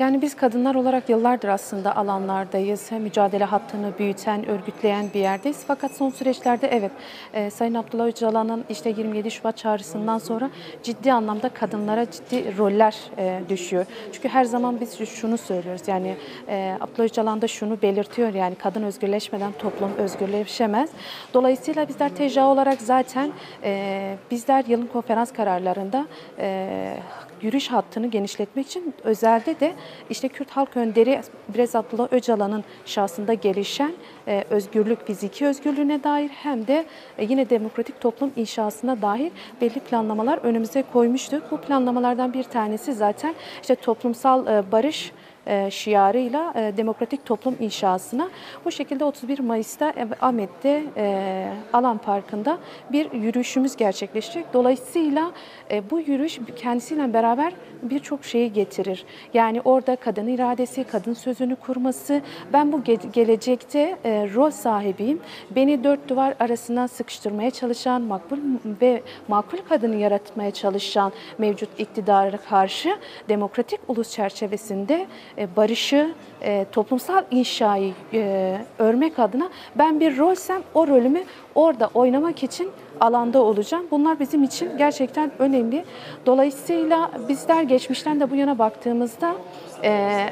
Yani biz kadınlar olarak yıllardır aslında alanlardayız. Mücadele hattını büyüten, örgütleyen bir yerdeyiz. Fakat son süreçlerde evet, Sayın Abdullah Öcalan'ın işte 27 Şubat çağrısından sonra ciddi anlamda kadınlara ciddi roller düşüyor. Çünkü her zaman biz şunu söylüyoruz. Yani Abdullah Öcalan da şunu belirtiyor. Yani kadın özgürleşmeden toplum özgürleşemez. Dolayısıyla bizler TCA olarak zaten bizler yılın konferans kararlarında yürüyüş hattını genişletmek için özelde de işte Kürt Halk Önderi biraz Abdullah Öcalan'ın şahsında gelişen özgürlük, fiziki özgürlüğüne dair hem de yine demokratik toplum inşasına dair belli planlamalar önümüze koymuştuk. Bu planlamalardan bir tanesi zaten işte toplumsal barış şiarıyla demokratik toplum inşasına bu şekilde 31 Mayıs'ta Ahmet'te Alan Parkı'nda bir yürüyüşümüz gerçekleşecek. Dolayısıyla bu yürüyüş kendisiyle beraber birçok şeyi getirir. Yani orada kadın iradesi, kadın sözünü kurması, ben bu gelecekte rol sahibiyim. Beni dört duvar arasına sıkıştırmaya çalışan, makbul kadını yaratmaya çalışan mevcut iktidara karşı demokratik ulus çerçevesinde barışı, toplumsal inşayı örmek adına ben bir rolsem o rolümü orada oynamak için alanda olacağım. Bunlar bizim için gerçekten önemli. Dolayısıyla bizler geçmişten de bu yana baktığımızda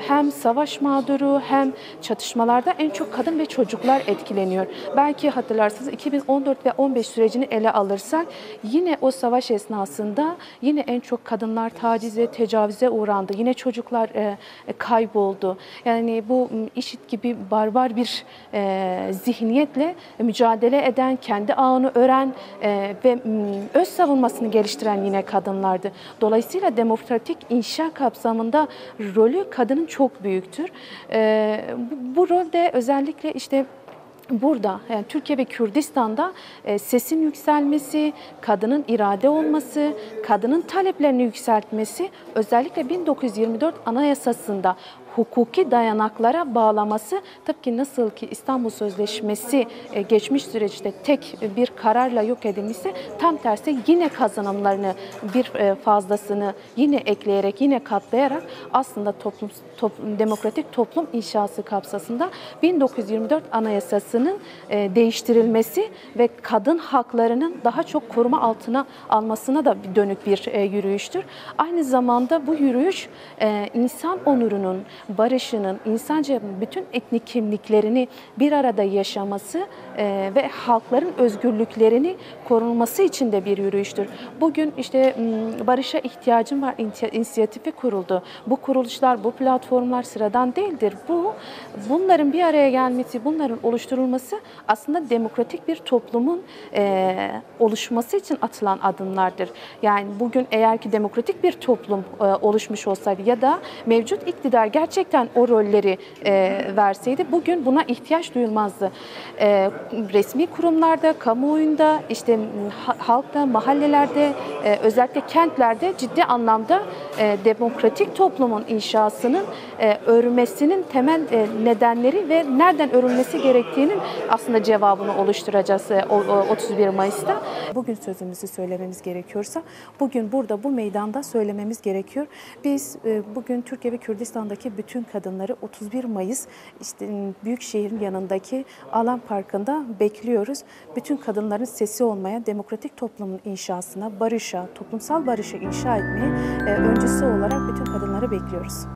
hem savaş mağduru hem çatışmalarda en çok kadın ve çocuklar etkileniyor. Belki hatırlarsınız 2014 ve 15 sürecini ele alırsak yine o savaş esnasında yine en çok kadınlar tacize, tecavüze uğrandı. Yine çocuklar kayboldu. Yani bu IŞİD gibi barbar bir zihniyetle mücadele eden, kendi ağını ören ve öz savunmasını geliştiren yine kadınlardı. Dolayısıyla demokratik inşa kapsamında rolü kadının çok büyüktür. Bu rolde özellikle işte burada yani Türkiye ve Kürdistan'da sesin yükselmesi, kadının irade olması, kadının taleplerini yükseltmesi özellikle 1924 Anayasası'nda hukuki dayanaklara bağlaması tıpkı nasıl ki İstanbul Sözleşmesi geçmiş süreçte tek bir kararla yok edilmişse tam tersi yine kazanımlarını bir fazlasını yine ekleyerek yine katlayarak aslında demokratik toplum inşası kapsamında 1924 Anayasası'nın değiştirilmesi ve kadın haklarının daha çok koruma altına almasına da dönük bir yürüyüştür. Aynı zamanda bu yürüyüş insan onurunun, barışının, insanca bütün etnik kimliklerini bir arada yaşaması ve halkların özgürlüklerini korunması için de bir yürüyüştür. Bugün işte barışa ihtiyacım var inisiyatifi kuruldu. Bu kuruluşlar, bu platformlar sıradan değildir. Bunların bir araya gelmesi, bunların oluşturulması aslında demokratik bir toplumun oluşması için atılan adımlardır. Yani bugün eğer ki demokratik bir toplum oluşmuş olsaydı ya da mevcut iktidar gerçekten o rolleri verseydi bugün buna ihtiyaç duyulmazdı. Resmi kurumlarda, kamuoyunda, işte halkta, mahallelerde, özellikle kentlerde ciddi anlamda demokratik toplumun inşasının örülmesinin temel nedenleri ve nereden örülmesi gerektiğinin aslında cevabını oluşturacağız 31 Mayıs'ta. Bugün sözümüzü söylememiz gerekiyorsa bugün burada bu meydanda söylememiz gerekiyor. Biz bugün Türkiye ve Kürdistan'daki bütün kadınları 31 Mayıs işte Büyükşehir'in yanındaki Alan Parkı'nda bekliyoruz. Bütün kadınların sesi olmaya, demokratik toplumun inşasına, barışa, toplumsal barışı inşa etmeye öncüsü olarak bütün kadınları bekliyoruz.